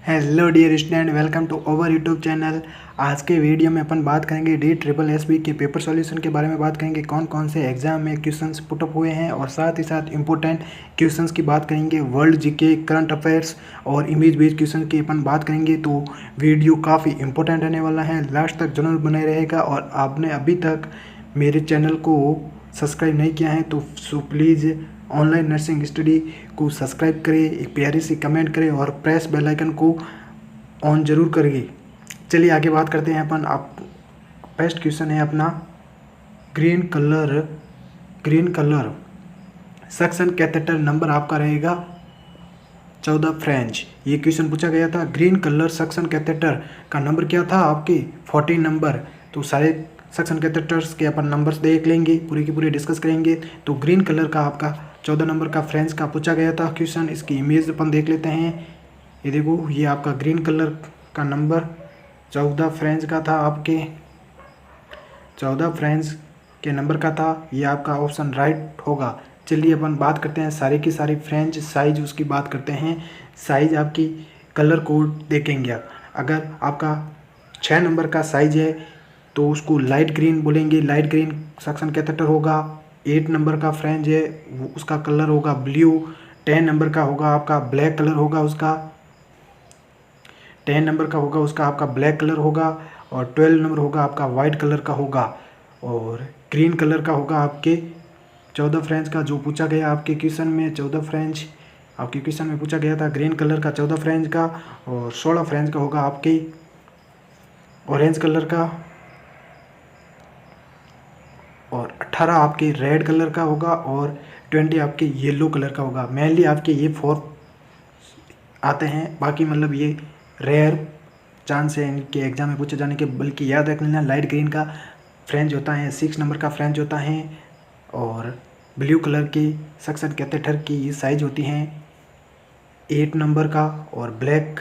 Hello dear student, welcome to our YouTube channel. आज के video में अपन बात करेंगे DSSB के पेपर सॉल्यूशन के बारे में बात करेंगे, कौन कौन से एग्जाम में क्वेश्चंस पुटअप हुए हैं और साथ ही साथ इंपॉर्टेंट क्वेश्चंस की बात करेंगे। वर्ल्ड जीके, करंट अफेयर्स और इमेज बेस्ड क्वेश्चन की अपन बात करेंगे। तो वीडियो काफ़ी इंपॉर्टेंट रहने वाला है, लास्ट तक जरूर बने रहेगा। और आपने अभी तक मेरे चैनल को सब्सक्राइब नहीं किया है तो प्लीज़ ऑनलाइन नर्सिंग स्टडी को सब्सक्राइब करें, एक प्यारी सी कमेंट करें और प्रेस बेल आइकन को ऑन जरूर करिए। चलिए आगे बात करते हैं अपन। आप फर्स्ट क्वेश्चन है अपना green colour suction catheter number आपका रहेगा 14 फ्रेंच। ये क्वेश्चन पूछा गया था। ग्रीन कलर सक्शन कैथेटर का नंबर क्या था आपके 14 नंबर। तो सारे सक्शन कैथेटर्स के अपन नंबर्स देख लेंगे, पूरी की पूरी डिस्कस करेंगे। तो ग्रीन कलर का आपका 14 नंबर का फ्रेंच का पूछा गया था क्वेश्चन। इसकी इमेज अपन देख लेते हैं। ये देखो, ये आपका ग्रीन कलर का नंबर 14 फ्रेंच का था, आपके 14 फ्रेंच के नंबर का था। ये आपका ऑप्शन राइट होगा। चलिए अपन बात करते हैं सारी की सारी फ्रेंच साइज उसकी बात करते हैं। साइज आपकी कलर कोड देखेंगे। अगर आपका 6 नंबर का साइज है तो उसको लाइट ग्रीन बोलेंगे, लाइट ग्रीन सक्शन कैथेटर होगा। 8 नंबर का फ्रेंच है वो उसका कलर होगा ब्लू। 10 नंबर का होगा आपका ब्लैक कलर होगा उसका। 10 नंबर का होगा उसका आपका ब्लैक कलर होगा। और 12 नंबर होगा आपका वाइट कलर का होगा। और ग्रीन कलर का होगा आपके 14 फ्रेंच का जो पूछा गया आपके क्वेश्चन में। 14 फ्रेंच आपके क्वेश्चन में पूछा गया था ग्रीन कलर का 14 फ्रेंच का। और 16 फ्रेंच का होगा आपके ऑरेंज कलर का। और 18 आपके रेड कलर का होगा। और 20 आपके येलो कलर का होगा। मेनली आपके ये 4 आते हैं, बाकी मतलब ये रेयर चांस है इनके एग्जाम में पूछे जाने के। बल्कि याद रख लेना, लाइट ग्रीन का फ्रेंच होता है, 6 नंबर का फ्रेंच होता है। और ब्लू कलर की सक्शन कैथेटर की ये साइज होती हैं 8 नंबर का। और ब्लैक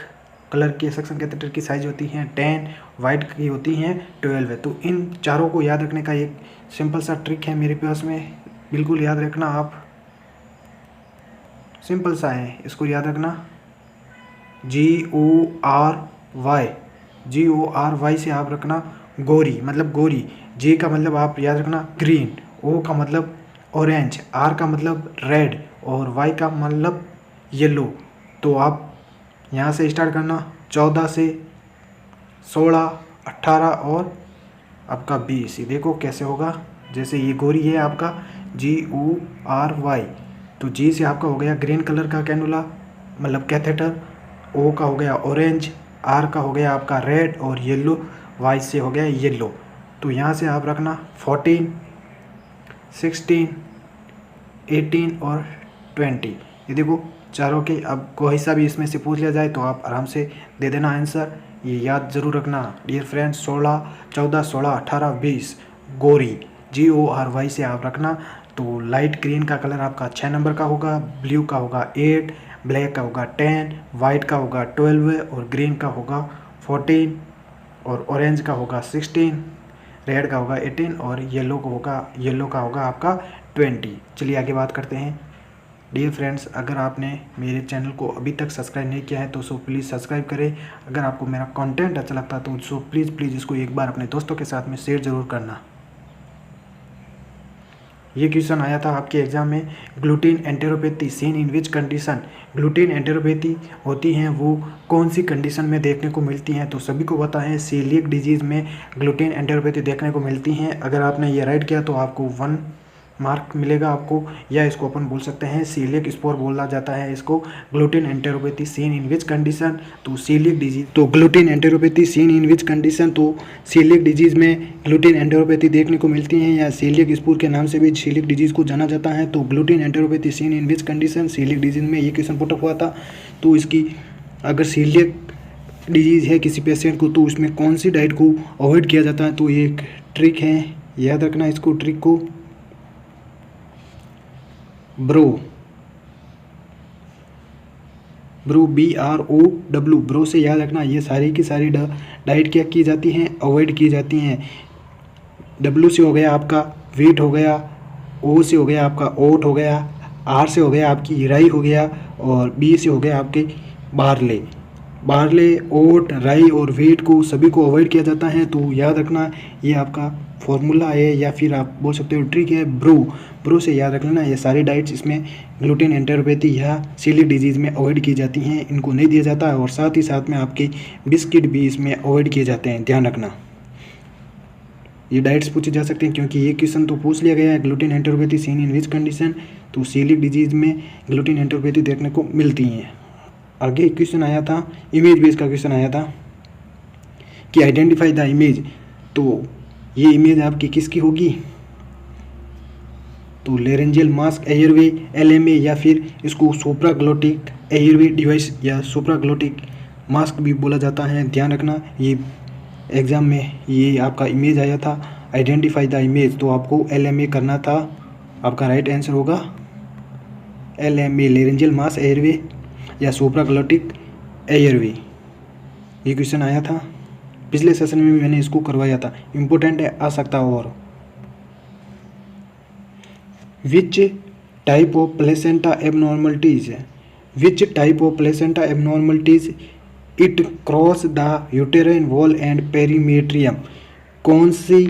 कलर के सक्शन कैथेटर की साइज होती हैं 10, वाइट की होती हैं 12। तो इन चारों को याद रखने का एक सिंपल सा ट्रिक है मेरे पास में, बिल्कुल याद रखना आप। सिंपल सा है, इसको याद रखना। GORY से आप रखना गोरी, मतलब गोरी। J का मतलब आप याद रखना ग्रीन, O का मतलब ऑरेंज, R का मतलब रेड और Y का मतलब येलो। तो आप यहाँ से स्टार्ट करना 14 से 16, 18 और आपका 20। ये देखो कैसे होगा। जैसे ये गोरी है आपका GORY, तो G से आपका हो गया ग्रीन कलर का कैनुला मतलब कैथेटर। O का हो गया ऑरेंज, R का हो गया आपका रेड और येलो, Y से हो गया येलो। तो यहाँ से आप रखना 14, 16, 18 और 20। ये देखो चारों के। अब कोई सा भी इसमें से पूछ लिया जाए तो आप आराम से दे देना आंसर। ये याद ज़रूर रखना डियर फ्रेंड्स। 14, 16, 18, 20 गोरी GORY से आप रखना। तो लाइट ग्रीन का कलर आपका 6 नंबर का होगा, ब्लू का होगा 8, ब्लैक का होगा 10, वाइट का होगा 12 और ग्रीन का होगा 14 और ऑरेंज का होगा 16, रेड का होगा 18 और येलो का होगा आपका 20। चलिए आगे बात करते हैं। डियर फ्रेंड्स, अगर आपने मेरे चैनल को अभी तक सब्सक्राइब नहीं किया है तो प्लीज़ सब्सक्राइब करें। अगर आपको मेरा कंटेंट अच्छा लगता है तो प्लीज़ इसको एक बार अपने दोस्तों के साथ में शेयर ज़रूर करना। ये क्वेश्चन आया था आपके एग्जाम में। Gluten enteropathy seen in which condition. Gluten enteropathy होती हैं वो कौन सी कंडीशन में देखने को मिलती हैं। तो सभी को पता है सीलियक डिजीज़ में ग्लूटीन एंटेरोपैथी देखने को मिलती हैं। अगर आपने ये राइट किया तो आपको 1 मार्क मिलेगा आपको। या इसको अपन बोल सकते हैं सीलियक स्पोर बोला जाता है इसको। Gluten enteropathy seen in which condition, तो सीलियक डिजीज। तो gluten enteropathy seen in which condition, तो सीलियक डिजीज में ग्लूटीन एंटेरोपैथी देखने को मिलती है या सीलियक स्पोर के नाम से भी सीलियक डिजीज को जाना जाता है। तो gluten enteropathy seen in which condition, celiac disease में ये क्वेश्चन पुटअप हुआ था। तो इसकी अगर सीलियक डिजीज़ है किसी पेशेंट को तो उसमें कौन सी डाइट को अवॉइड किया जाता है। तो ये एक ट्रिक है, याद रखना इसको ट्रिक को। ब्रो BROW, ब्रो से याद रखना। ये सारी की सारी डाइट क्या की जाती हैं, अवॉइड की जाती हैं। W से हो गया आपका वीट हो गया, O से हो गया आपका ओट हो गया, R से हो गया आपकी राई हो गया और B से हो गया आपके बारले। बार्ले, ओट, राई और व्हीट को सभी को अवॉइड किया जाता है। तो याद रखना ये आपका फॉर्मूला है या फिर आप बोल सकते हो ट्रिक है। ब्रो से याद रख लेना, ये सारी डाइट्स इसमें ग्लूटेन एंटेरोपैथी या सीलिक डिजीज़ में अवॉइड की जाती हैं, इनको नहीं दिया जाता है। और साथ ही साथ में आपके बिस्किट भी इसमें अवॉइड किए जाते हैं, ध्यान रखना। ये डाइट्स पूछे जा सकते हैं क्योंकि ये क्वेश्चन तो पूछ लिया गया है, gluten enteropathy seen in which condition. तो सीलिक डिजीज़ में ग्लूटेन एंटेरोपैथी देखने को मिलती हैं। आगे क्वेश्चन आया था, इमेज बेस का क्वेश्चन आया था कि आइडेंटिफाई द इमेज। तो ये इमेज आपकी किसकी होगी? तो लेरेंजियल मास्क एयरवे, LMA, या फिर इसको सुप्राग्लोटिक एयरवे डिवाइस या सुप्राग्लोटिक मास्क भी बोला जाता है, ध्यान रखना। ये एग्ज़ाम में ये आपका इमेज आया था, आइडेंटिफाई द इमेज, तो आपको LMA करना था। आपका राइट आंसर होगा LMA, लेरेंजियल मास्क एयरवे या सुप्राग्लोटिक एयरवे। ये क्वेश्चन आया था पिछले सेशन में भी, मैंने इसको करवाया था, इम्पोर्टेंट है, आ सकता और। Which type of placenta abnormalities, which type of placenta abnormalities it cross the uterine wall and perimetrium. कौन सी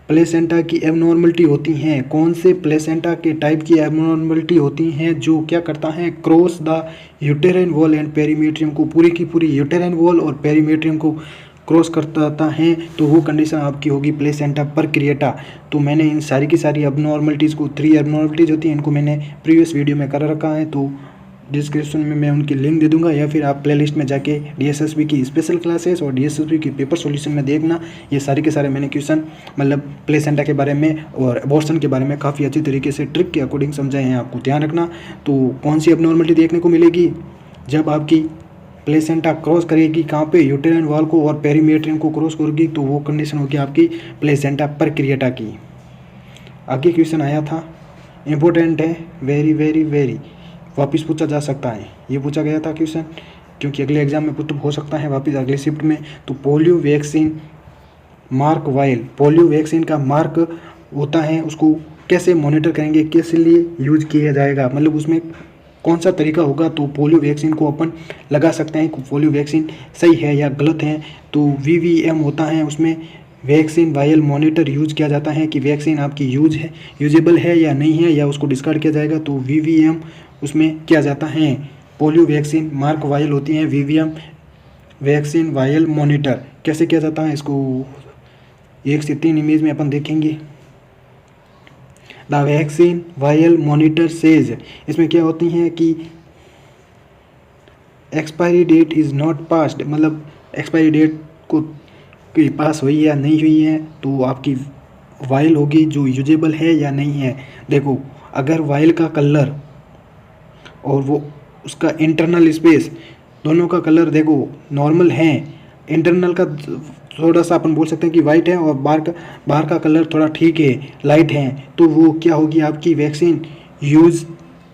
प्लेसेंटा की एबनॉर्मलिटी होती हैं, कौन से प्लेसेंटा के टाइप की एबनॉर्मलिटी होती हैं जो क्या करता है, cross the uterine wall and perimetrium को, पूरी की पूरी यूटेराइन वॉल और पेरीमेट्रियम को क्रॉस करता है। तो वो कंडीशन आपकी होगी प्लेसेंटा परक्रिएटा। तो मैंने इन सारी की सारी एबनॉर्मलिटीज़ को, 3 एबनॉर्मलिटीज़ होती हैं, इनको मैंने प्रीवियस वीडियो में कर रखा है, तो डिस्क्रिप्शन में मैं उनकी लिंक दे दूंगा, या फिर आप प्लेलिस्ट में जाके DSSB की स्पेशल क्लासेस और DSSB की पेपर सॉल्यूशन में देखना। ये सारे के सारे मैंने क्वेश्चन मतलब प्लेसेंटा के बारे में और अबॉर्शन के बारे में काफ़ी अच्छी तरीके से ट्रिक के अकॉर्डिंग समझाए हैं, आपको ध्यान रखना। तो कौन सी एबनॉर्मलिटी देखने को मिलेगी? जब आपकी प्लेसेंटा क्रॉस करेगी कहाँ पे, यूटेराइन वॉल को और पेरीमेट्रियम को क्रॉस करेगी, तो वो कंडीशन होगी आपकी प्लेसेंटा परक्रिएटा की। आगे क्वेश्चन आया था, इम्पोर्टेंट है, वेरी वेरी वेरी, वापस पूछा जा सकता है, ये पूछा गया था क्वेश्चन क्योंकि अगले एग्जाम में पुट हो सकता है वापस अगले शिफ्ट में। तो polio vaccine mark while, polio vaccine का मार्क होता है, उसको कैसे मॉनिटर करेंगे, किस लिए यूज किया जाएगा, मतलब उसमें कौन सा तरीका होगा। तो पोलियो वैक्सीन को अपन लगा सकते हैं कि पोलियो वैक्सीन सही है या गलत है। तो VVM होता है, उसमें वैक्सीन वायल मॉनिटर यूज किया जाता है कि वैक्सीन आपकी यूजेबल है या नहीं है, या उसको डिस्कार्ड किया जाएगा। तो VVM उसमें किया जाता है। पोलियो वैक्सीन मार्क वायल होती हैं, VVM वैक्सीन वायल मॉनिटर कैसे किया जाता है, इसको 1 से 3 इमेज में अपन देखेंगे। The vaccine vial monitor says, इसमें क्या होती हैं कि expiry date is not passed, मतलब एक्सपायरी डेट को पास हुई या नहीं हुई है, तो आपकी वायल होगी जो यूजेबल है या नहीं है। देखो अगर वायल का कलर और वो उसका इंटरनल स्पेस दोनों का कलर देखो नॉर्मल है, इंटरनल का थोड़ा सा अपन बोल सकते हैं कि वाइट है और बाहर का कलर थोड़ा ठीक है, लाइट है, तो वो क्या होगी आपकी वैक्सीन, यूज़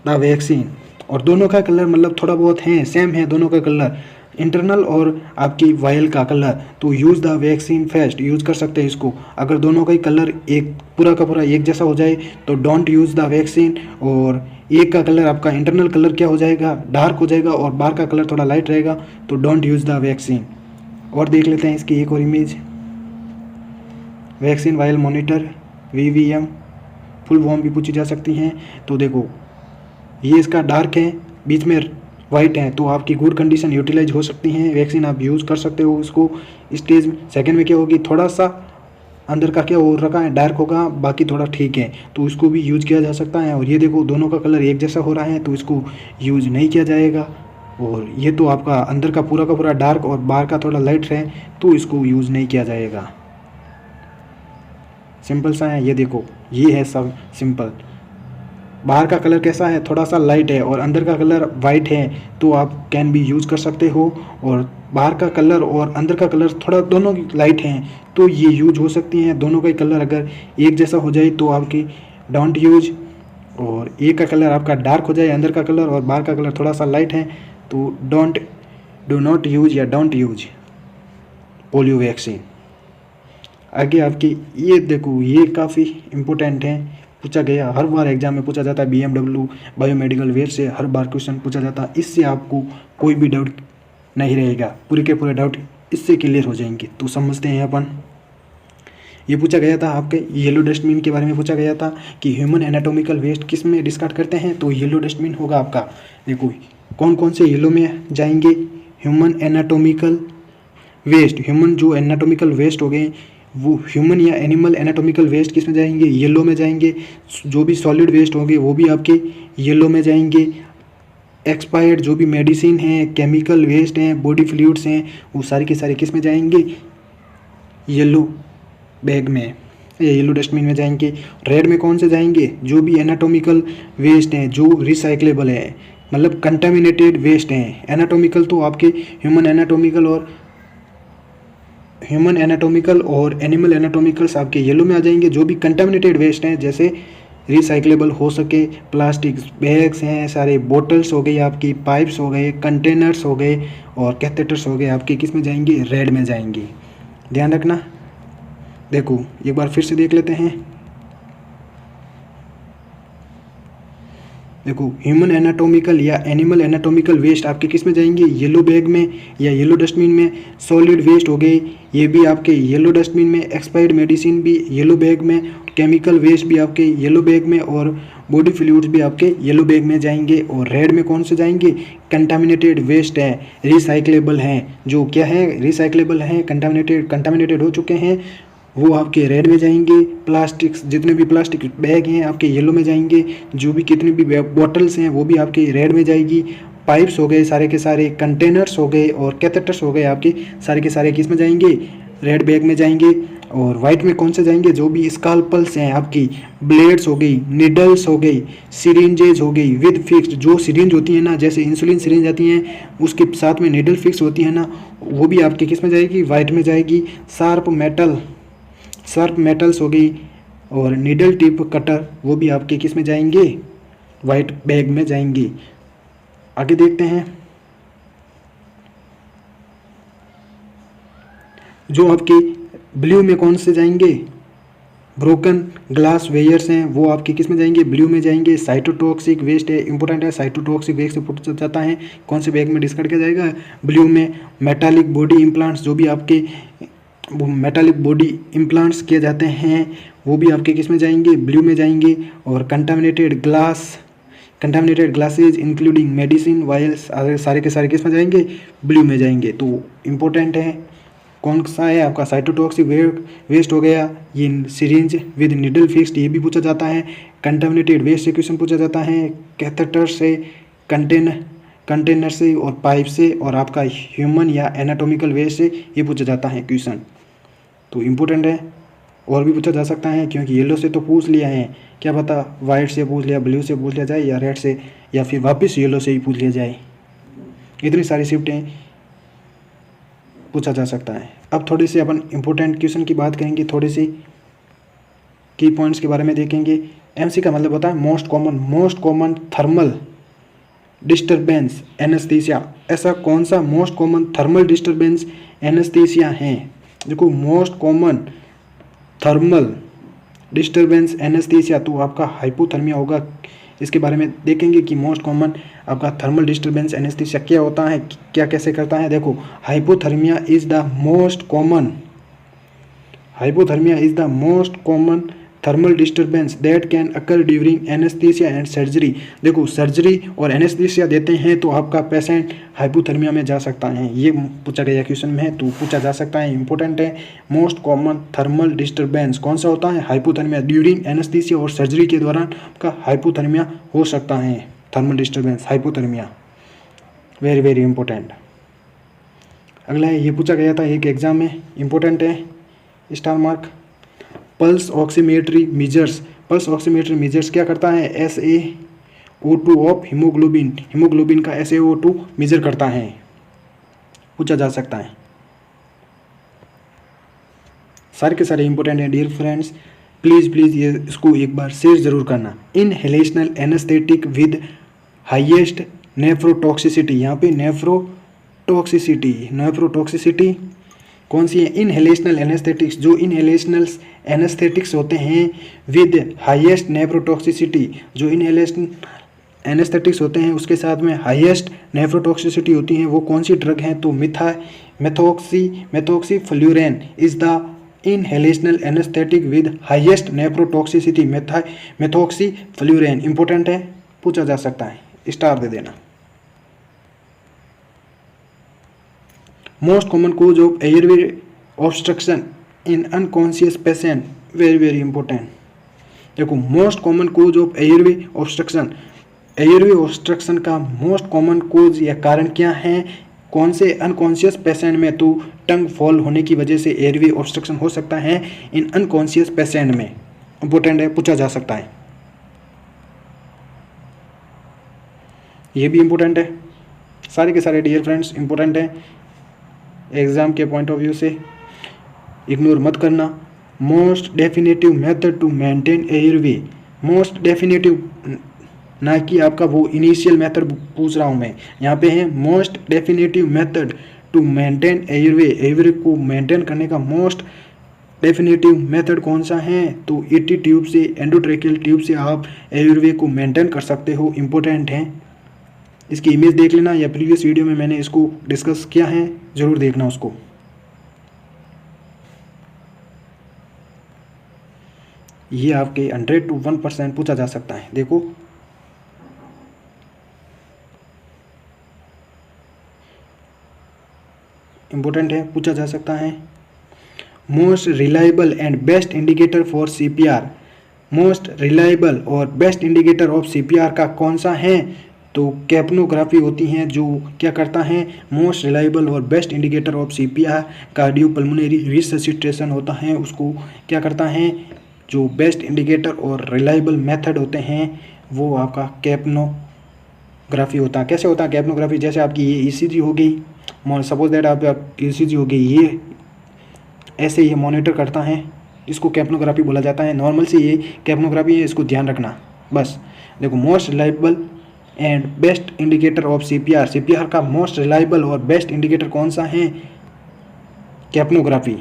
द वैक्सीन। और दोनों का कलर मतलब थोड़ा बहुत है, सेम है दोनों का कलर, इंटरनल और आपकी वायल का कलर, तो use the vaccine first, use कर सकते हैं इसको। अगर दोनों का ही कलर एक पूरा का पूरा एक जैसा हो जाए तो डोंट यूज़ द वैक्सीन, और एक का कलर आपका इंटरनल कलर क्या हो जाएगा, डार्क हो जाएगा, और बाहर का कलर थोड़ा लाइट रहेगा, तो डोंट यूज़ द वैक्सीन। और देख लेते हैं इसकी एक और image, vaccine vial monitor VVM full form भी पूछी जा सकती हैं। तो देखो ये इसका डार्क है, बीच में वाइट है, तो आपकी गुड कंडीशन यूटिलाइज हो सकती हैं, वैक्सीन आप यूज़ कर सकते हो उसको। स्टेज में सेकेंड में क्या होगी, थोड़ा सा अंदर का क्या हो रखा है, डार्क होगा, बाकी थोड़ा ठीक है, तो इसको भी यूज़ किया जा सकता है। और ये देखो दोनों का कलर एक जैसा हो रहा है, तो इसको यूज़ नहीं किया जाएगा। और ये तो आपका अंदर का पूरा डार्क और बाहर का थोड़ा लाइट है, तो इसको यूज़ नहीं किया जाएगा। सिंपल सा है, ये देखो ये है सब सिंपल। बाहर का कलर कैसा है, थोड़ा सा लाइट है, और अंदर का कलर वाइट है, तो आप कैन भी यूज़ कर सकते हो। और बाहर का कलर और अंदर का कलर थोड़ा दोनों लाइट हैं, तो ये यूज हो सकती हैं। दोनों का कलर अगर एक जैसा हो जाए तो आपकी डोंट यूज, और एक का कलर आपका डार्क हो जाए अंदर का कलर और बाहर का कलर थोड़ा सा लाइट है, तो डू नॉट यूज या डोंट यूज पोलियो वैक्सीन। आगे आपकी ये देखो, ये काफ़ी इम्पोर्टेंट है, पूछा गया, हर बार एग्जाम में पूछा जाता है। BMW बायोमेडिकल वेयर से हर बार क्वेश्चन पूछा जाता है, इससे आपको कोई भी डाउट नहीं रहेगा। पूरे के पूरे डाउट इससे क्लियर हो जाएंगे। तो समझते हैं अपन। ये पूछा गया था आपके येलो डस्टबिन के बारे में पूछा गया था कि ह्यूमन एनाटॉमिकल वेस्ट किस में डिस्कार्ड करते हैं, तो येलो डस्टबिन होगा आपका। देखो कौन कौन से येलो में जाएंगे, ह्यूमन एनाटॉमिकल वेस्ट, ह्यूमन जो एनाटॉमिकल वेस्ट हो गए वो ह्यूमन या एनिमल एनाटॉमिकल वेस्ट किस में जाएंगे, येलो में जाएंगे। जो भी सॉलिड वेस्ट होंगे वो भी आपके येलो में जाएंगे। एक्सपायर्ड जो भी मेडिसिन है, केमिकल वेस्ट हैं, बॉडी फ्लूइड्स हैं, वो सारे के सारे किस में जाएंगे, येलो बैग में या येलो डस्टबिन में जाएंगे। रेड में कौन से जाएंगे, जो भी एनाटॉमिकल वेस्ट हैं जो रिसाइक्लेबल है, मतलब कंटामिनेटेड वेस्ट हैं। एनाटॉमिकल तो आपके ह्यूमन एनाटॉमिकल और एनिमल एनाटॉमिकल्स आपके येलो में आ जाएंगे। जो भी कंटामिनेटेड वेस्ट हैं जैसे रिसाइक्लेबल हो सके, प्लास्टिक बैग्स हैं, सारे बोटल्स हो गई आपकी, पाइप्स हो गए, कंटेनर्स हो गए और कैथेटर्स हो गए आपके किस में जाएंगे, रेड में जाएंगे। ध्यान रखना। देखो एक बार फिर से देख लेते हैं। देखो ह्यूमन एनाटॉमिकल या एनिमल एनाटॉमिकल वेस्ट आपके किस में जाएंगे, येलो बैग में या येलो डस्टबिन में। सॉलिड वेस्ट हो गए ये भी आपके येलो डस्टबिन में, एक्सपायर्ड मेडिसिन भी येलो बैग में, केमिकल वेस्ट भी आपके येलो बैग में और बॉडी फ्लूइड्स भी आपके येलो बैग में जाएंगे। और रेड में कौन से जाएंगे, कंटामिनेटेड वेस्ट है, रिसाइक्लेबल हैं, जो क्या है रिसाइक्लेबल हैं, कंटामिनेटेड हो चुके हैं, वो आपके रेड में जाएंगे। प्लास्टिक्स जितने भी प्लास्टिक बैग हैं आपके येलो में जाएंगे। जो भी कितनी भी बॉटल्स हैं वो भी आपके रेड में जाएगी। पाइप्स हो गए सारे के सारे, कंटेनर्स हो गए और कैथेटर्स हो गए आपके सारे के सारे किस में जाएंगे, रेड बैग में जाएंगे। और वाइट में कौन से जाएंगे, जो भी स्काल्पल्स हैं आपकी, ब्लेड्स हो गई, निडल्स हो गई, सिरिंजेज हो गई विद फिक्स्ड, जो सिरिंज होती है ना, जैसे इंसुलिन सिरिंज आती हैं उसके साथ में निडल फिक्स होती है ना, वो भी आपके किस में जाएगी, वाइट में जाएगी। शार्प मेटल्स हो गई और नीडल टिप कटर वो भी आपके किस में जाएंगे, वाइट बैग में जाएंगे। आगे देखते हैं। जो आपके ब्लू में कौन से जाएंगे, ब्रोकन ग्लास वेयर्स हैं वो आपके किस में जाएंगे, ब्लू में जाएंगे। साइटोटॉक्सिक वेस्ट है, इंपॉर्टेंट है, साइटोटॉक्सिक वेस्ट से पूछा जाता है कौन से बैग में डिस्कार्ड किया जाएगा, ब्लू में। मेटालिक बॉडी इम्प्लांट्स जो भी आपके मेटालिक बॉडी इम्प्लांट्स किए जाते हैं वो भी आपके किस में जाएंगे, ब्लू में जाएंगे। और contaminated glasses including medicine vials सारे के सारे किस में जाएंगे, ब्लू में जाएंगे। तो इम्पोर्टेंट है कौन सा है आपका, साइटोटॉक्सिक वेस्ट हो गया, ये सिरिंज विद निडल फिक्स्ड ये भी पूछा जाता है। कंटामिनेटेड वेस्ट से क्वेश्चन पूछा जाता है, कैथेटर से, कंटेनर से और पाइप से, और आपका ह्यूमन या एनाटॉमिकल वेस्ट से ये पूछा जाता है क्वेश्चन। तो इम्पोर्टेंट है। और भी पूछा जा सकता है क्योंकि येलो से तो पूछ लिया है, क्या पता वाइट से पूछ लिया, ब्लू से पूछ लिया जाए या रेड से, या फिर वापस येलो से ही पूछ लिया जाए। इतनी सारी शिफ्टें पूछा जा सकता है। अब थोड़ी सी अपन इम्पोर्टेंट क्वेश्चन की बात करेंगे, थोड़ी सी की पॉइंट्स के बारे में देखेंगे। एमसी का मतलब होता है most common thermal disturbance anaesthesia. ऐसा कौन सा most common thermal disturbance anaesthesia है। देखो most common thermal disturbance anaesthesia तो आपका हाइपोथर्मिया होगा। इसके बारे में देखेंगे कि मोस्ट कॉमन आपका थर्मल डिस्टर्बेंस एनेस्थीसिया क्या होता है, क्या कैसे करता है। देखो hypothermia is the most common thermal disturbance that can occur during anaesthesia and surgery. देखो सर्जरी और एनेस्थीसिया देते हैं तो आपका पेशेंट हाइपोथर्मिया में जा सकता है। ये पूछा गया क्वेश्चन में है तो पूछा जा सकता है, इंपॉर्टेंट है। मोस्ट कॉमन थर्मल डिस्टर्बेंस कौन सा होता है, हाइपोथर्मिया। ड्यूरिंग एनेस्थीसिया और सर्जरी के दौरान आपका हाइपोथर्मिया हो सकता है, thermal disturbance hypothermia. Very very important. अगला है, ये पूछा गया था एक एग्जाम में, इंपॉर्टेंट है, star mark. Pulse oximetry measures क्या करता है, SaO2 ऑफ हीमोग्लोबिन का SaO2 मेजर करता है, पूछा जा सकता है। सारे के सारे इंपॉर्टेंट हैं डियर फ्रेंड्स। प्लीज़ ये इसको एक बार शेयर जरूर करना। Inhalational anaesthetic with highest nephrotoxicity, यहाँ पे नेफ्रोटॉक्सिसिटी कौन सी है, इनहेलेशनल एनेस्थेटिक्स। जो इनहेलेशनल एनेस्थेटिक्स होते हैं विद हाईएस्ट नेफ्रोटॉक्सिसिटी, जो इनहेलेशनल एनेस्थेटिक्स होते हैं, उसके साथ में हाईएस्ट नेफ्रोटॉक्सिसिटी होती है, वो कौन सी ड्रग हैं? तो methoxyflurane is the inhalational anaesthetic with highest nephrotoxicity. Methoxyflurane important है, पूछा जा सकता है, स्टार दे देना। Most common cause of airway obstruction in unconscious patient, very very important. देखो most common cause of airway obstruction का मोस्ट कॉमन कोज या कारण क्या है? कौन से अनकॉन्शियस पेशेंट में? तो टंग फॉल होने की वजह से एयरवे ऑब्स्ट्रक्शन हो सकता है इन अनकॉन्शियस पेशेंट में, इंपॉर्टेंट है, पूछा जा सकता है। ये भी इंपॉर्टेंट है, सारे के सारे डियर फ्रेंड्स इंपॉर्टेंट है, एग्जाम के पॉइंट ऑफ व्यू से इग्नोर मत करना। Most definitive method to maintain airway, most definitive, ना कि आपका वो इनिशियल मेथड पूछ रहा हूँ मैं, यहाँ पे है most definitive method to maintain airway को मेंटेन करने का मोस्ट डेफिनेटिव मेथड कौन सा है? तो ईटी ट्यूब से, एंडोट्रेकियल ट्यूब से आप एयरवे को मेंटेन कर सकते हो, इंपॉर्टेंट है। इसकी इमेज देख लेना, या प्रीवियस वीडियो में मैंने इसको डिस्कस किया है, जरूर देखना उसको। ये आपके 100 to 1% पूछा जा सकता है, देखो इंपॉर्टेंट है, पूछा जा सकता है। Most reliable and best indicator for CPR, most reliable और बेस्ट इंडिकेटर ऑफ सीपीआर का कौन सा है? तो कैप्नोग्राफी होती है, जो क्या करता है? मोस्ट रिलायबल और best indicator of CPR cardiopulmonary resuscitation होता है, उसको क्या करता है? जो बेस्ट इंडिकेटर और रिलायबल मेथड होते हैं वो आपका कैप्नोग्राफी होता है। कैसे होता है कैप्नोग्राफी? जैसे आपकी ये ईसीजी हो गई, सपोज दैट आप ईसीजी हो गई, ये ऐसे ये मॉनिटर करता है, इसको कैप्नोग्राफी बोला जाता है। नॉर्मल से ये कैप्नोग्राफी है, इसको ध्यान रखना बस। देखो most reliable and best indicator of CPR, CPR का मोस्ट रिलायबल और बेस्ट इंडिकेटर कौन सा है? कैप्नोग्राफी।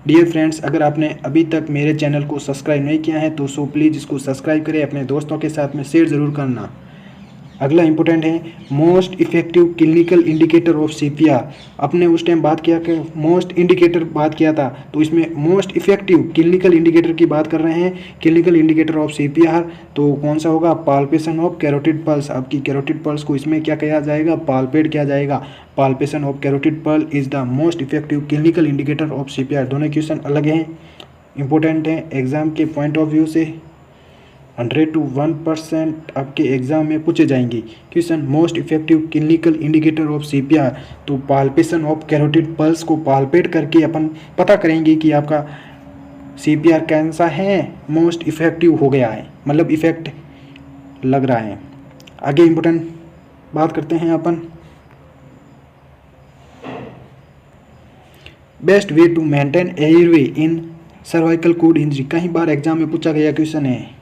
डियर फ्रेंड्स, अगर आपने अभी तक मेरे चैनल को सब्सक्राइब नहीं किया है तो सो प्लीज़ इसको सब्सक्राइब करें, अपने दोस्तों के साथ में शेयर ज़रूर करना। अगला इंपॉर्टेंट है most effective clinical indicator of CPR. अपने उस टाइम बात किया कि मोस्ट इंडिकेटर बात किया था, तो इसमें मोस्ट इफेक्टिव क्लिनिकल इंडिकेटर की बात कर रहे हैं। क्लिनिकल इंडिकेटर ऑफ सीपीआर तो कौन सा होगा? Palpation of carotid pulse. आपकी कैरोटिड पल्स को इसमें क्या किया जाएगा? पाल्पेट किया जाएगा। Palpation of carotid pulse is the most effective clinical indicator of CPR. दोनों क्वेश्चन अलग हैं, इंपॉर्टेंट हैं एग्जाम के पॉइंट ऑफ व्यू से। 100 to 1% आपके एग्जाम में पूछे जाएंगे question. Most effective clinical indicator of CPR, तो पाल्पेशन ऑफ कैरोटिड पल्स को पाल्पेट करके अपन पता करेंगे कि आपका सीपीआर कैसा है, मोस्ट इफेक्टिव हो गया है, मतलब इफेक्ट लग रहा है। आगे इम्पोर्टेंट बात करते हैं अपन, best way to maintain airway in cervical cord injury. कई बार एग्जाम में पूछा गया क्वेश्चन है।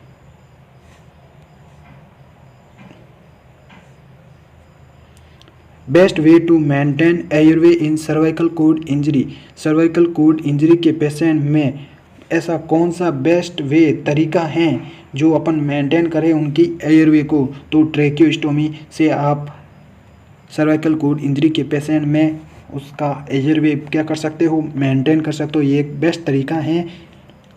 Best way to maintain airway in cervical cord injury. Cervical cord injury के पेशेंट में ऐसा कौन सा बेस्ट वे तरीका है जो अपन मेंटेन करें उनकी एयरवे को? तो ट्रेकियोस्टोमी से आप सर्वाइकल कोड इंजरी के पेशेंट में उसका एयरवे क्या कर सकते हो? मेंटेन कर सकते हो। ये एक बेस्ट तरीका है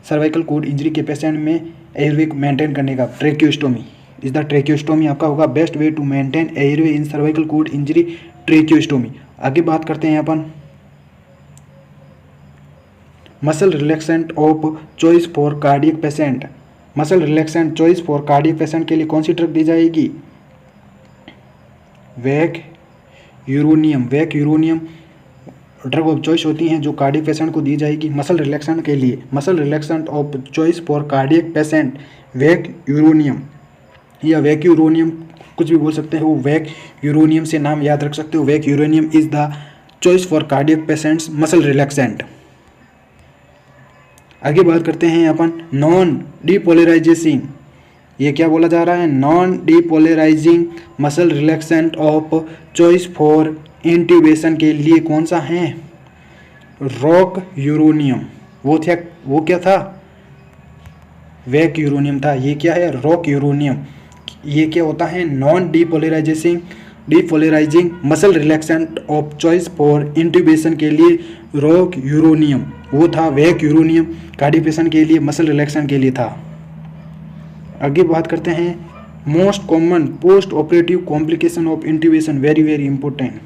सर्वाइकल कोड इंजरी के पेशेंट में एयरवे को मेंटेन करने का। ट्रेकियोस्टोमी इज द ट्रेकियोस्टोमी आपका होगा best way to maintain airway in cervical cord injury, tracheostomy. आगे बात करते हैं अपन muscle relaxant of choice for cardiac patient. Muscle relaxant choice for cardiac patient के लिए कौन सी ड्रग दी जाएगी? Vecuronium. Vecuronium drug of choice होती हैं जो कार्डियक पेशेंट को दी जाएगी मसल रिलैक्सेंट के लिए। Muscle relaxant of choice for cardiac patient vecuronium या वैक यूरोनियम, कुछ भी बोल सकते हो। वैक यूरोनियम से नाम याद रख सकते हो। Vecuronium is the choice for cardiac patients muscle relaxant. आगे बात करते हैं अपन नॉन डीपोलराइजेशन। ये क्या बोला जा रहा है? Non depolarizing muscle relaxant of choice for intubation के लिए कौन सा है? Rock uranium. वो क्या था? वैक यूरेनियम था। ये क्या है? Rock uranium. ये क्या होता है? Non depolarizing muscle relaxant of choice for intubation के लिए रॉक यूरेनियम वो था। वैक यूरेनियम कार्डियोपेशन के लिए, मसल रिलैक्सेंट के लिए था। आगे बात करते हैं most common post operative complication of intubation, very very important.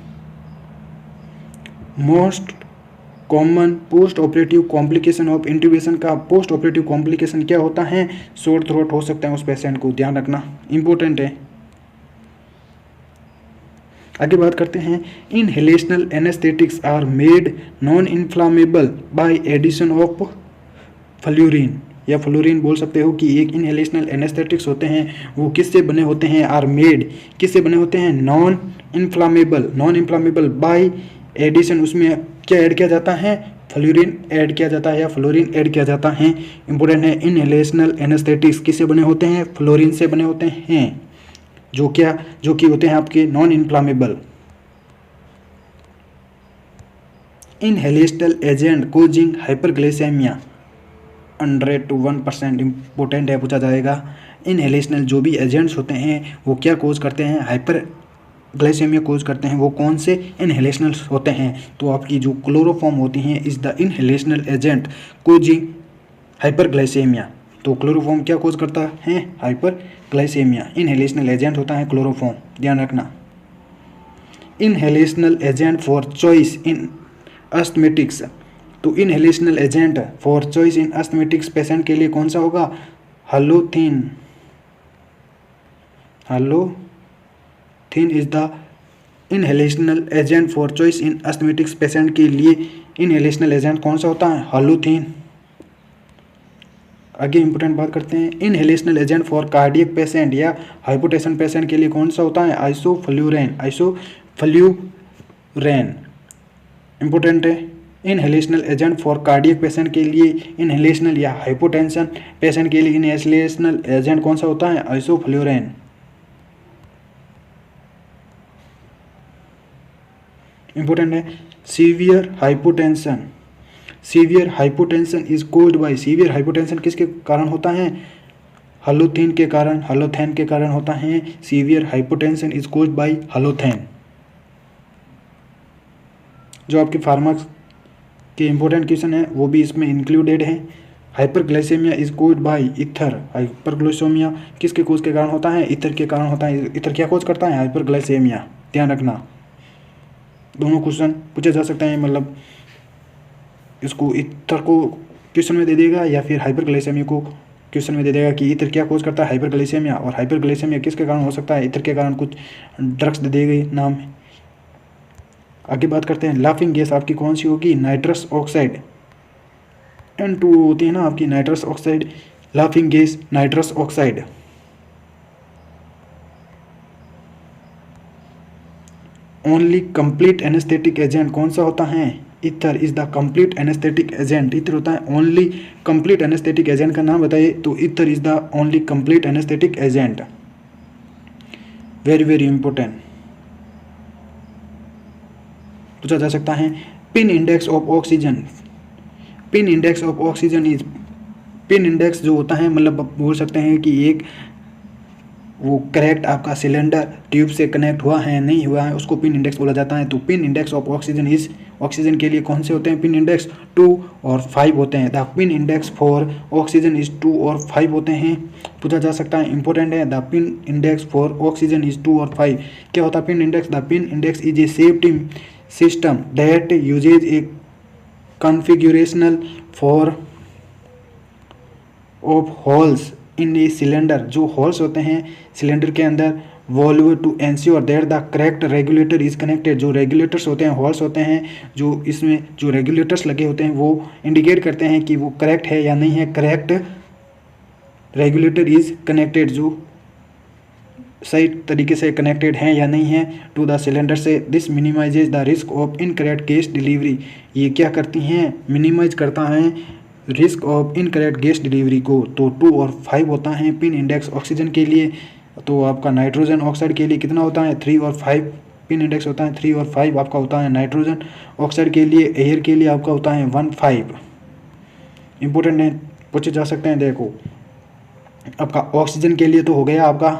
Most common post operative complication of intubation का पोस्ट ऑपरेटिव कॉम्प्लिकेशन क्या होता है? शॉर्ट थ्रोट हो सकता है उस पेशेंट को, ध्यान रखना, इंपॉर्टेंट है। आगे बात करते हैं inhalational anaesthetics are made non inflammable by addition of fluorine, या फ्लोरीन बोल सकते हो कि एक इनहेलेशनल एनेस्थेटिक्स होते हैं वो किससे बने होते हैं? आर मेड, किससे बने होते हैं? नॉन इन्फ्लामेबल बाय एडिशन, उसमें क्या ऐड किया जाता है? फ्लोरीन ऐड किया जाता है या फ्लोरीन ऐड किया जाता है। इंपॉर्टेंट है, इनहेलेशनल एनेस्थेटिक्स किससे बने होते हैं? फ्लोरीन से बने होते हैं, जो कि होते हैं आपके non inflammable. Inhalational agent causing hyperglycaemia 100 to 1% important है, पूछा जाएगा। इनहेलेशनल जो भी एजेंट्स होते हैं वो क्या कोज करते हैं? हाइपर ग्लाइसेमिया कोज करते हैं। वो कौन से? इनहेलेशनल होते हैं। तो आपकी जो क्लोरोफॉर्म होती हैं is the inhalational agent causing hyperglycaemia. तो क्लोरोफॉर्म क्या कोज करता है? हाइपरग्लाइसेमिया। इनहेलेशनल एजेंट होता है क्लोरोफॉर्म, ध्यान रखना। Inhalational agent for choice in asthmatics, तो inhalational agent for choice in asthmatics patient के लिए कौन सा होगा? Halothane is the inhalational agent for choice in asthmatics patient के लिए इनहेलेशनल एजेंट कौन सा होता है? हालोथीन। आगे इंपॉर्टेंट बात करते हैं inhalational agent for cardiac patient या हाइपोटेंशन पेशेंट के लिए कौन सा होता है? आइसोफ्लूरेन इंपॉर्टेंट है। Inhalational agent for cardiac patient के लिए, इनहेलेशनल या हाइपोटेंशन पेशेंट के लिए इनहेलेशनल एजेंट कौन सा होता है? आइसोफ्लूरेन। इंपॉर्टेंट है severe hypotension is caused by, severe hypotension किसके कारण होता है? हालोथेन के कारण होता है। Severe hypotension is caused by halothane. जो आपके फार्मा के इंपॉर्टेंट क्वेश्चन है वो भी इसमें इंक्लूडेड है। Hyperglycaemia is caused bye ether, hyperglycaemia किसके कोज के कारण होता है? ईथर के कारण होता है। ईथर क्या कोज करता है? हाइपरग्लाइसेमिया, ध्यान रखना। दोनों क्वेश्चन पूछे जा सकते हैं, मतलब इसको ईथर को क्वेश्चन में दे देगा या फिर हाइपरग्लाइसेमिया को क्वेश्चन में दे देगा कि ईथर क्या कोज करता है? हाइपरग्लाइसेमिया। और हाइपरग्लाइसेमिया किसके कारण हो सकता है? ईथर के कारण, कुछ ड्रग्स दे देगी नाम। आगे बात करते हैं लाफिंग गैस आपकी कौन सी होगी? नाइट्रस ऑक्साइड, N2 होती है ना आपकी nitrous oxide. Laughing gas nitrous oxide. Only complete anaesthetic agent कौन सा होता है? Ether is the complete anaesthetic agent. Ether होता है ओनली कंप्लीट एनेस्थेटिक एजेंट का नाम बताइए, तो ether is the only complete anaesthetic agent. Very very important पूछा जा सकता है। Pin index of oxygen, pin index of oxygen is, pin index जो होता है मतलब बोल सकते हैं कि एक वो करेक्ट आपका सिलेंडर ट्यूब से कनेक्ट हुआ है नहीं हुआ है, उसको पिन इंडेक्स बोला जाता है। तो pin index of oxygen is, oxygen के लिए कौन से होते हैं पिन इंडेक्स? 2 और 5 होते हैं। The pin index for oxygen is 2 और 5 होते हैं। पूछा जा सकता है, इंपॉर्टेंट है। The pin index for oxygen is 2 और 5। क्या होता है pin index? The pin index is a safety system that uses a configurational for of holes in a cylinder, जो होल्स होते हैं सिलेंडर के अंदर, valve to ensure that the correct regulator is connected. जो रेगुलेटर्स होते हैं, holes होते हैं, जो इसमें जो रेगुलेटर्स लगे होते हैं वो इंडिकेट करते हैं कि वो करेक्ट है या नहीं है। करेक्ट रेगुलेटर इज कनेक्टेड, जो सही तरीके से कनेक्टेड हैं या नहीं है टू द सिलेंडर से। This minimises the risk of incorrect gas delivery. ये क्या करती हैं? मिनिमाइज करता है risk of incorrect gas delivery को। तो 2 और 5 होता है पिन इंडेक्स ऑक्सीजन के लिए। तो आपका नाइट्रोजन ऑक्साइड के लिए कितना होता है? 3 और 5 पिन इंडेक्स होता है। 3 और 5 आपका होता है नाइट्रोजन ऑक्साइड के लिए। एयर के लिए आपका होता है 1, 5। इंपॉर्टेंट है, पूछे जा सकते हैं। देखो आपका ऑक्सीजन के लिए तो हो गया आपका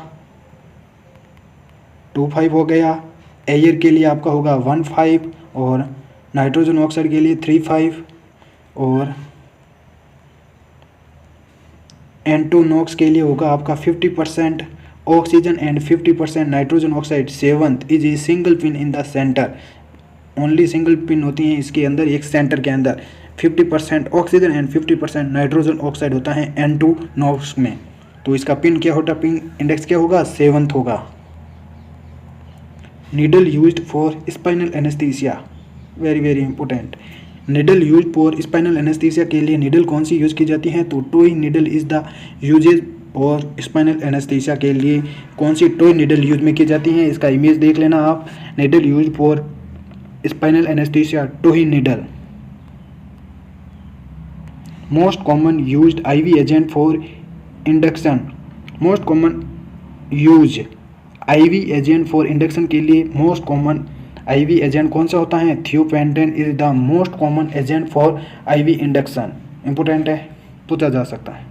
2.5 हो गया, एयर के लिए आपका होगा 1.5 और नाइट्रोजन ऑक्साइड के लिए 3.5 और N2 नॉक्स के लिए होगा आपका 50% oxygen and 50% nitrogen oxide. Seventh is a single pin in the centre, only single pin होती है इसके अंदर, एक सेंटर के अंदर 50% ऑक्सीजन एंड 50% नाइट्रोजन ऑक्साइड होता है N2 नॉक्स में। तो इसका पिन क्या होता है, पिन इंडेक्स क्या होगा, 7th होगा। Needle used for spinal anaesthesia, very very important. Needle use for spinal anaesthesia के लिए नीडल कौन सी यूज की जाती है, तो Tuohy needle is the uses और स्पाइनल एनेस्थीसिया के लिए कौन सी टॉय नीडल यूज में की जाती है। इसका इमेज देख लेना आप, needle use for spinal anaesthesia Tuohy needle. Most common used IV agent for induction, most common use IV agent for induction के लिए मोस्ट कॉमन आईवी एजेंट कौन सा होता है, thiopentane is the most common agent for IV induction. Important है, पूछा जा सकता है।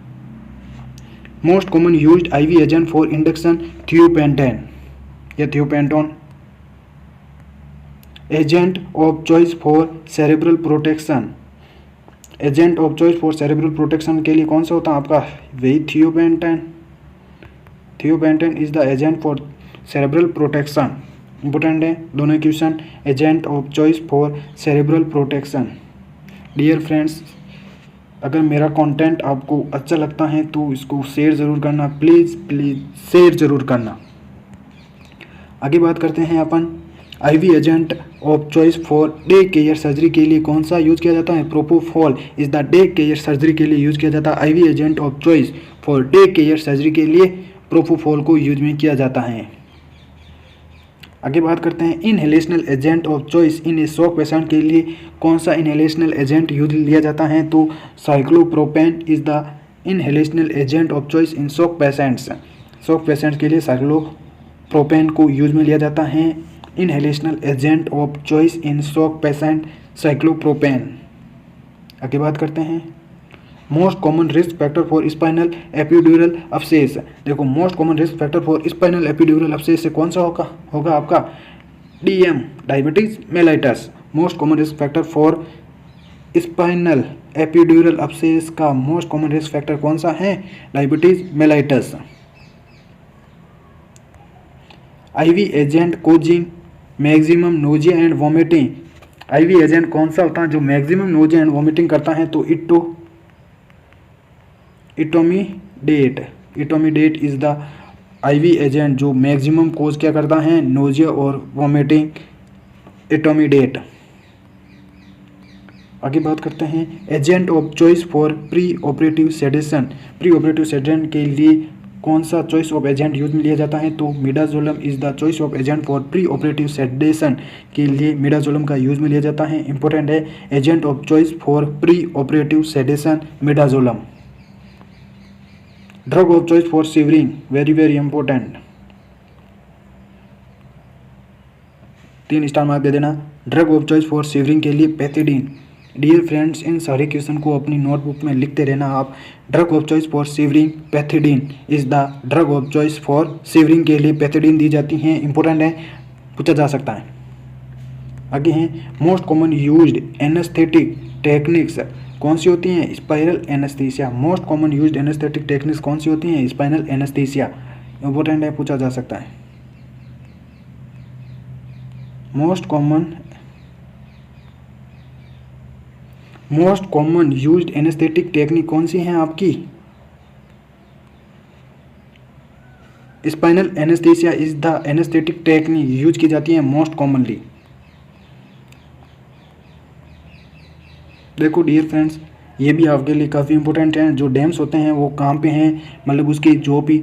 Most common used IV agent for induction thiopentane या thiopentone. Agent of choice for cerebral protection, agent of choice for cerebral protection के लिए कौन सा होता है आपका, वही thiopentane. Thiopentane is the agent for cerebral protection. Important है दोनों question, agent of choice for cerebral protection. Dear friends, अगर मेरा कंटेंट आपको अच्छा लगता है तो इसको शेयर ज़रूर करना, प्लीज़ प्लीज़ शेयर ज़रूर करना। आगे बात करते हैं अपन, IV agent of choice for day care surgery के लिए कौन सा यूज किया जाता है, propofol is the day care surgery के लिए यूज किया जाता है। IV agent of choice for day care surgery के लिए प्रोपोफॉल को यूज में किया जाता है। आगे बात करते हैं, inhalational agent of choice in A shock patient के लिए कौन सा इनहेलेशनल एजेंट यूज लिया जाता है, तो cyclopropane is the inhalational agent of choice in shock patients. Shock patients के लिए साइक्लोप्रोपेन को यूज में लिया जाता है। Inhalational agent of choice in shock patient cyclopropane. आगे बात करते हैं, most common risk factor for spinal epidural abscess. देखो most common risk factor for spinal epidural abscess से कौन सा होगा आपका, DM diabetes mellitus. Most common risk factor for spinal epidural obsess का मोस्ट कॉमन रिस्क फैक्टर कौन सा है, diabetes mellitus. IV agent causing maximum nausea and vomiting, IV agent कौन सा होता है जो मैक्सिमम नोजिया एंड वॉमिटिंग करता है, तो इटोमीडेट इज द आईवी एजेंट जो मैक्सिमम कोज क्या करता है, नोजिया और वॉमिटिंग, इटोमीडेट। आगे बात करते हैं, agent of choice for pre operative sedation. Pre operative sedation के लिए कौन सा चॉइस ऑफ एजेंट यूज में लिया जाता है, तो midazolam is the choice of agent for pre operative sedation के लिए मिडाजोलम का यूज में लिया जाता है। इंपॉर्टेंट है, agent of choice for pre operative sedation midazolam. Drug of choice for shivering, very very important, 3 star mark दे देना। Drug of choice for shivering के लिए पैथिडीन। डियर फ्रेंड्स, इन सारे क्वेश्चन को अपनी नोटबुक में लिखते रहना आप। Drug of choice for shivering pethidine is the drug of choice for shivering के लिए पैथिडीन दी जाती हैं। इंपॉर्टेंट है, पूछा जा सकता है। आगे हैं, most common used anaesthetic techniques कौन सी होती हैं, spinal anaesthesia. Most common used anaesthetic techniques कौन सी होती हैं, स्पाइनल एनेस्थीसिया। इंपॉर्टेंट है, पूछा जा सकता है। Most common used anaesthetic technique कौन सी हैं आपकी, spinal anaesthesia is the anaesthetic technique use की जाती है मोस्ट कॉमनली। देखो डियर फ्रेंड्स, ये भी आपके लिए काफ़ी इंपॉर्टेंट है। जो डैम्स होते हैं वो कहाँ पे हैं, मतलब उसकी जो भी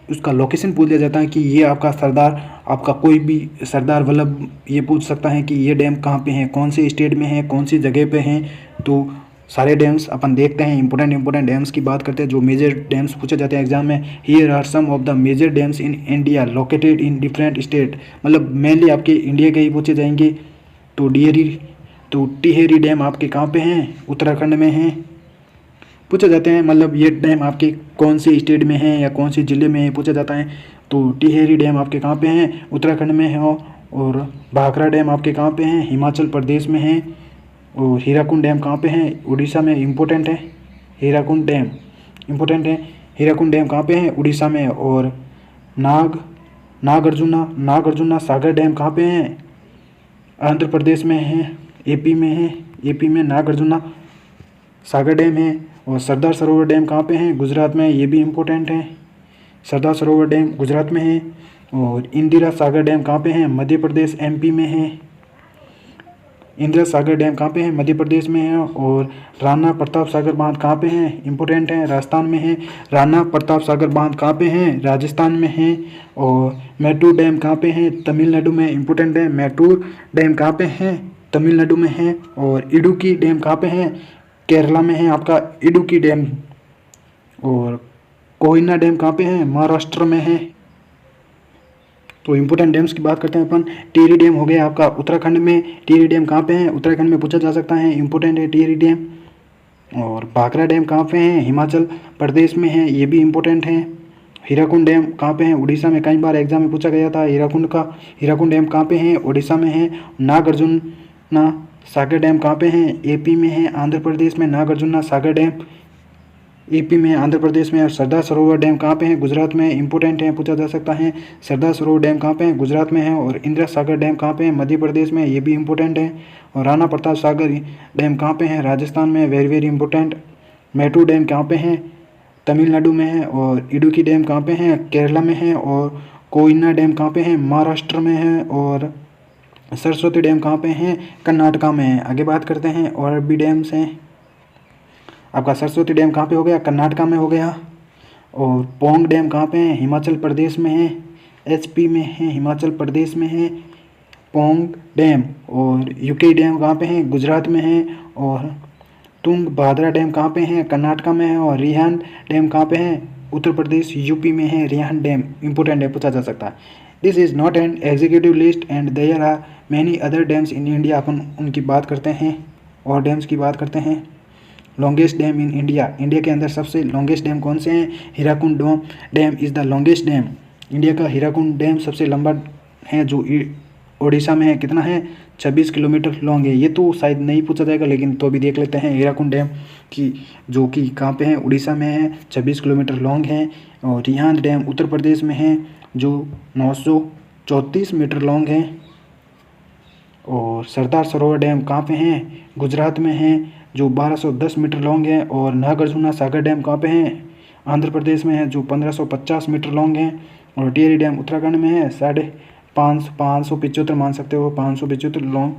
उसका लोकेशन पूछ लिया जाता है कि ये आपका सरदार, आपका कोई भी सरदार वल्लभ ये पूछ सकता है कि ये डैम कहाँ पे हैं, कौन से स्टेट में है, कौन सी जगह पे हैं। तो सारे डैम्स अपन देखते हैं, इंपॉर्टेंट डैम्स की बात करते हैं जो मेजर डैम्स पूछे जाते हैं एग्जाम में। Here are some of the major dams in India located in different state, मतलब मेनली आपके इंडिया के ही पूछे जाएंगे। तो टिहरी डैम आपके कहाँ पे हैं, उत्तराखंड में हैं। पूछे जाते हैं, मतलब ये डैम आपके कौन से स्टेट में है या कौन से ज़िले में है पूछा जाता है। तो टिहरी डैम आपके कहाँ पे हैं, उत्तराखंड में है। और भाखड़ा डैम आपके कहाँ पे हैं, हिमाचल प्रदेश में है। और हीराकुंड डैम कहाँ पे है, उड़ीसा में, इम्पोर्टेंट है। हीराकुंड डैम इम्पोर्टेंट है। हीराकुंड डैम कहाँ पे है, उड़ीसा में। और नागार्जुना सागर डैम कहाँ पे हैं, आंध्र प्रदेश में है, एपी में है। एपी में नागार्जुना सागर डैम है। और सरदार सरोवर डैम कहाँ पे है, गुजरात में, ये भी इम्पोर्टेंट है। सरदार सरोवर डैम गुजरात में है। और इंदिरा सागर डैम कहाँ पे है, मध्य प्रदेश, एमपी में है। इंदिरा सागर डैम कहाँ पे है, मध्य प्रदेश में है। और राणा प्रताप सागर बांध कहाँ पे है, इम्पोर्टेंट है, राजस्थान में है। राणा प्रताप सागर बांध कहाँ पे है, राजस्थान में है। और मैटूर डैम कहाँ पे है, तमिलनाडु में, इम्पोर्टेंट है। मैटूर डैम कहाँ पे है, तमिलनाडु में है। और इडुक्की डैम कहाँ पे है, केरला में है आपका इडुक्की डैम। और कोयना डैम कहाँ पे है, महाराष्ट्र में है। तो इम्पोर्टेंट डैम्स की बात करते हैं अपन। टिहरी डैम हो गया आपका उत्तराखंड में। टिहरी डैम कहाँ पे है, उत्तराखंड में पूछा जा सकता है, इम्पोर्टेंट है टिहरी डैम। और भाखड़ा डैम कहाँ पे है, हिमाचल प्रदेश में है, ये भी इम्पोर्टेंट है। हीराकुंड डैम कहाँ पे है, उड़ीसा में, कई बार एग्जाम में पूछा गया था हीराकुंड डैम कहाँ पे है, उड़ीसा में है। नागार्जुना सागर डैम कहाँ पे है, एपी में है, आंध्र प्रदेश में। नागार्जुना सागर डैम एपी में, आंध्र प्रदेश में। और सरदार सरोवर डैम कहाँ पे है, गुजरात में, इंपॉर्टेंट है, पूछा जा सकता है। सरदार सरोवर डैम कहाँ पे है, गुजरात में है। और इंदिरा सागर डैम कहाँ पे है, मध्य प्रदेश में, ये भी इंपॉर्टेंट है। और राणा प्रताप सागर डैम कहाँ पे है, राजस्थान में, very very important. Mettur dam कहाँ पे है, तमिलनाडु में है। और इडुक्की डैम कहाँ पे है, केरला में है। और कोयना डैम कहाँ पे है, महाराष्ट्र में है। और सरस्वती डैम कहाँ पे है, कर्नाटका में है। आगे बात करते हैं और भी डैम्स हैं। आपका सरस्वती डैम कहाँ पे हो गया, कर्नाटका में हो गया। और पोंग डैम कहाँ पे है, हिमाचल प्रदेश में है, एचपी में है, हिमाचल प्रदेश में है पोंग डैम। और यूके डैम कहाँ पे है, गुजरात में है। और तुंगभद्रा डैम कहाँ पे है, कर्नाटका में है। और रिहांड डैम कहाँ पे है, उत्तर प्रदेश, यूपी में है। रिहांड डैम इंपॉर्टेंट है, पूछा जा सकता है। This is not an executive list and there are many other dams in India. अपन उनकी बात करते हैं और डैम्स की बात करते हैं। Longest dam in India, India के अंदर सबसे लॉन्गेस्ट डैम कौन से हैं, Hirakud dam is the longest dam. India का हीराकुंड डैम सबसे लंबा है, जो उड़ीसा में है। कितना है, 26 किलोमीटर लॉन्ग है। ये तो शायद नहीं पूछा जाएगा, लेकिन तो भी देख लेते हैं। हीराकुंड डैम की जो कि कहाँ पे है, उड़ीसा में है, 26 किलोमीटर लॉन्ग है। और रिहांद डैम उत्तर प्रदेश में है, जो 934 मीटर लॉन्ग है। और सरदार सरोवर डैम कहाँ पे है, गुजरात में है, जो 1210 मीटर लॉन्ग है। और नागार्जुना सागर डैम कहाँ पे है, आंध्र प्रदेश में है, जो 1550 मीटर लॉन्ग है। और टिहरी डैम उत्तराखंड में है, 575 मान सकते हो, 575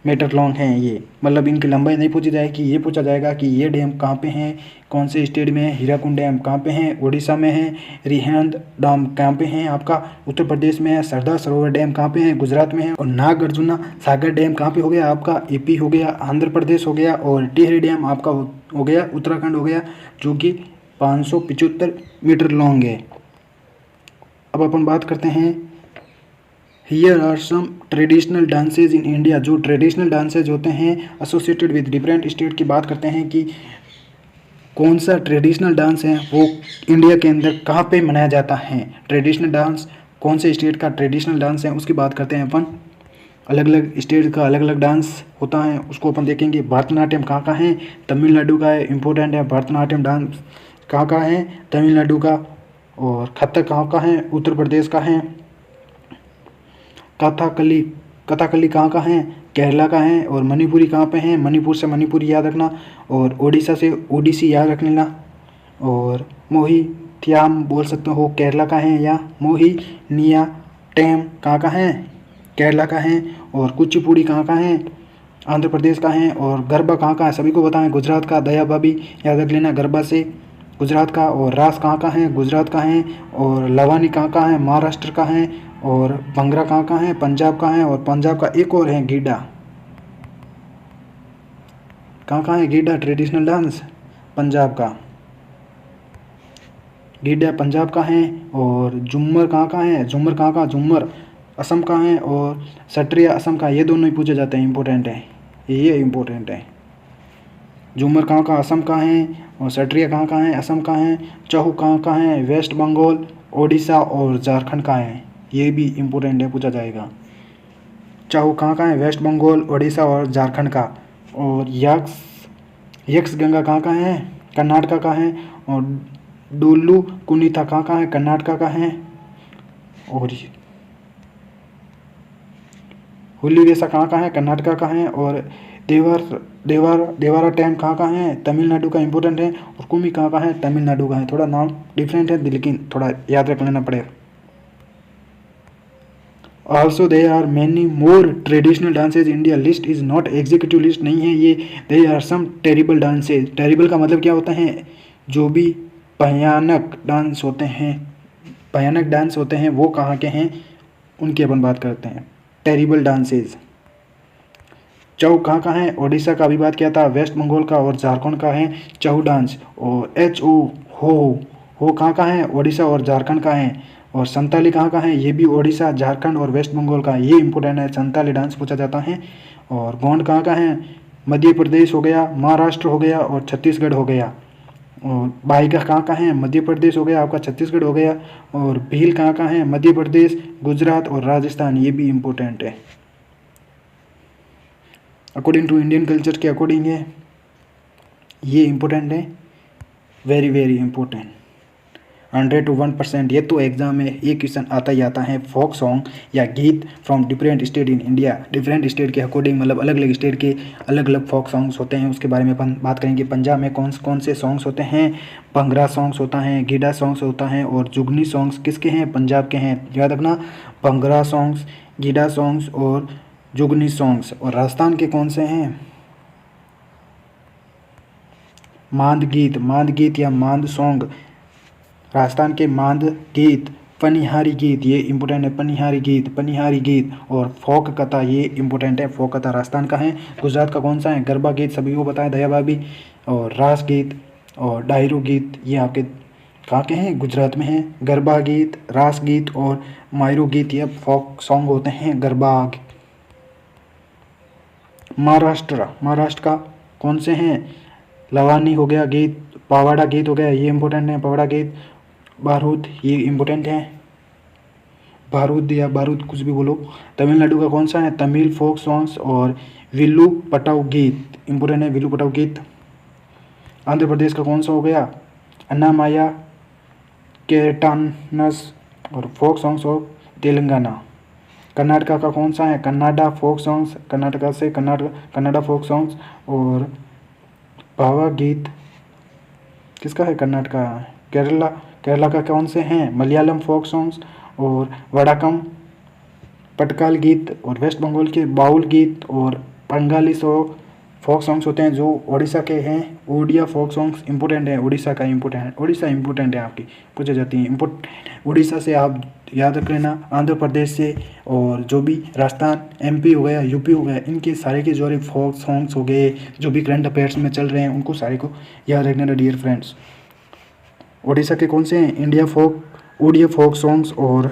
मीटर लॉन्ग हैं ये। मतलब इनकी लंबाई नहीं पूछी जाएगी, ये पूछा जाएगा कि ये डैम कहाँ पे हैं, कौन से स्टेट में है। हीराकुंड डैम कहाँ पे है, उड़ीसा में है। रिहांद डैम कहाँ पे है, आपका उत्तर प्रदेश में है। सरदार सरोवर डैम कहाँ पे है, गुजरात में है। और नागार्जुना सागर डैम कहाँ पे हो गया, आपका यूपी हो गया, आंध्र प्रदेश हो गया। और टिहरी डैम आपका हो गया उत्तराखंड हो गया, जो कि 575 मीटर लॉन्ग है। अब अपन बात करते हैं, here are some traditional dances in India. जो ट्रेडिशनल डांसेज होते हैं एसोसिएटेड विद डिफरेंट स्टेट की बात करते हैं कि कौन सा ट्रेडिशनल डांस है वो इंडिया के अंदर कहाँ पे मनाया जाता है। ट्रेडिशनल डांस कौन से स्टेट का ट्रेडिशनल डांस है उसकी बात करते हैं अपन। अलग अलग स्टेट का अलग अलग डांस होता है, उसको अपन देखेंगे। भरतनाट्यम कहाँ का है, तमिलनाडु का है, इम्पोर्टेंट है। भरतनाट्यम डांस कहाँ का है, तमिलनाडु का। और कथक कहाँ का है, उत्तर प्रदेश का है। कथकली कहाँ का है, केरला का है। और मणिपुरी कहाँ पे है, मणिपुर से मणिपुरी याद रखना। और ओडिशा से ओडिसी याद रख लेना। और मोहिनीअट्टम बोल सकते हो, केरला का है। या मोहिनीअट्टम कहाँ का है, केरला का है। और कुचिपुड़ी कहाँ का है, आंध्र प्रदेश का है। और गरबा कहाँ का है, सभी को बताएं, गुजरात का। दया भाभी याद रख लेना, गरबा से गुजरात का। और रास कहाँ का है, गुजरात का है। और लवानी कहाँ का है, महाराष्ट्र का है। और भंगड़ा कहाँ का है, पंजाब का है। और पंजाब का एक और है गीडा, कहाँ है गीडा ट्रेडिशनल डांस, पंजाब का। गीडा पंजाब का है। और झूमर कहाँ का है, झूमर कहाँ का, झूमर असम का है। और सत्रिया असम का। ये दोनों ही पूछे जाते हैं, इंपॉर्टेंट है, ये इंपॉर्टेंट है। झूमर कहाँ का असम का है, और सट्रिया कहाँ का है असम का है, चहु कहाँ का है वेस्ट बंगाल, ओडिशा और झारखंड का है। ये भी इम्पोर्टेंट है, पूछा जाएगा। चहु कहाँ का है वेस्ट बंगाल, ओडिशा और झारखंड का। और यक्ष गंगा कहाँ का है कर्नाटका का है। और डुल्लू कुनीता कहाँ का है कर्नाटका का है। और हुल्लीवेसा कहाँ का है कर्नाटका का है। और देवारा टैम कहाँ का है तमिलनाडु का इम्पोर्टेंट है। और कुमी कहाँ का है तमिलनाडु का है। थोड़ा नाम डिफरेंट है लेकिन थोड़ा याद रख लेना पड़ेगा। Also they are many more traditional dances India, list is not executive list नहीं है ये। They are some terrible dances, terrible का मतलब क्या होता है, जो भी भयानक डांस होते हैं वो कहाँ के हैं उनकी अपन बात करते हैं। Terrible dances. चहु कहाँ का है ओडिशा का, अभी बात किया था, वेस्ट बंगाल का और झारखंड का है चहु डांस। और HO हो कहाँ का है ओडिशा और झारखंड का है। और संताली कहाँ का है, ये भी ओडिशा झारखंड और वेस्ट बंगाल का है। ये इंपॉर्टेंट है, संताली डांस पूछा जाता है। और गोंड कहाँ का है, मध्य प्रदेश हो गया, महाराष्ट्र हो गया और छत्तीसगढ़ हो गया। और बाइका कहाँ का है, मध्य प्रदेश हो गया आपका, छत्तीसगढ़ हो गया। और भील कहाँ का है, मध्य प्रदेश, गुजरात और राजस्थान। ये भी इम्पोर्टेंट है, अकॉर्डिंग टू इंडियन कल्चर के अकॉर्डिंग है। ये इम्पोर्टेंट है, वेरी वेरी इम्पोर्टेंट, 100 to 1%। ये तो एग्जाम में ये क्वेश्चन आता ही आता है। फोक सॉन्ग या गीत from different state in India, different state के अकॉर्डिंग, मतलब अलग अलग स्टेट के अलग अलग फोक सॉन्ग्स होते हैं, उसके बारे में अपन बात करेंगे। पंजाब में कौन से सॉन्ग्स होते हैं, भंगड़ा सॉन्ग्स होता है, गीडा सॉन्ग्स होता है। और जुगनी सॉन्ग्स किसके हैं, पंजाब के हैं, याद रखना। भंगड़ा सॉन्ग्स, गीडा सॉन्ग्स और जुगनी सॉन्ग्स। और राजस्थान के कौन से हैं, मांद गीत या मांद सॉन्ग, राजस्थान के मांद गीत, पनिहारी गीत, ये इंपॉर्टेंट है, पनिहारी गीत। और फोक कथा, ये इंपॉर्टेंट है, फोक कथा राजस्थान का है। गुजरात का कौन सा है, गरबा गीत, सभी को बताया दया भाभी। और रास गीत और डायरो गीत, ये आपके कहाँ के हैं, गुजरात में हैं। गरबा गीत, रास गीत और मायरो गीत, ये फोक सॉन्ग होते हैं, गरबा। महाराष्ट्र का कौन से हैं, लवानी हो गया गीत, पावाड़ा गीत हो गया, ये इंपॉर्टेंट है, पावाड़ा गीत। बारूद, ये इम्पोर्टेंट है, बारूद या बारूद कुछ भी बोलो। तमिलनाडु का कौन सा है, तमिल फोक सॉन्ग्स और विल्लू पटाऊ गीत, इम्पोर्टेंट है, विल्लू पटाऊ गीत। आंध्र प्रदेश का कौन सा हो गया, अन्नामाया केरटानस और folk songs of Telangana. Karnataka का कौन सा है, कन्नाडा फोक सॉन्ग्स, कर्नाटका से कन्नाडा फोक सॉन्ग्स। और भावा गीत किसका है, कर्नाटका। केरला का कौन से हैं, मलयालम फोक सॉन्ग्स और वड़ाकम पटकाल गीत। और वेस्ट बंगाल के बाउल गीत और बंगाली फोक सॉन्ग्स होते हैं, जो उड़ीसा के हैं ओडिया फोक सॉन्ग्स इंपॉर्टेंट है। उड़ीसा इंपॉर्टेंट है, आपकी पूछी जाती है उड़ीसा से, आप याद रख लेना। आंध्र प्रदेश से, और जो भी राजस्थान, MP हो गया, UP हो गया, इनके सारे के जो फोक सॉन्ग्स हो गए, जो भी करंट अफेयर्स में चल रहे हैं, उनको सारे को याद रखना डियर फ्रेंड्स। उड़ीसा के कौन से हैं, ओडिया फोक सॉन्ग्स और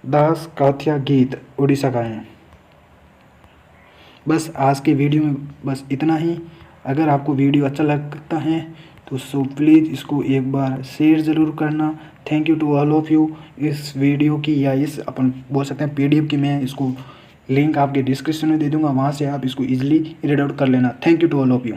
दास काथिया गीत उड़ीसा का है। बस आज के वीडियो में बस इतना ही। अगर आपको वीडियो अच्छा लगता है तो सो प्लीज़ इसको एक बार शेयर ज़रूर करना। Thank you to all of you. इस वीडियो की या इस अपन बोल सकते हैं PDF की, मैं इसको लिंक आपके डिस्क्रिप्शन में दे दूंगा, वहाँ से आप इसको ईजिली रीड आउट कर लेना। Thank you to all of you.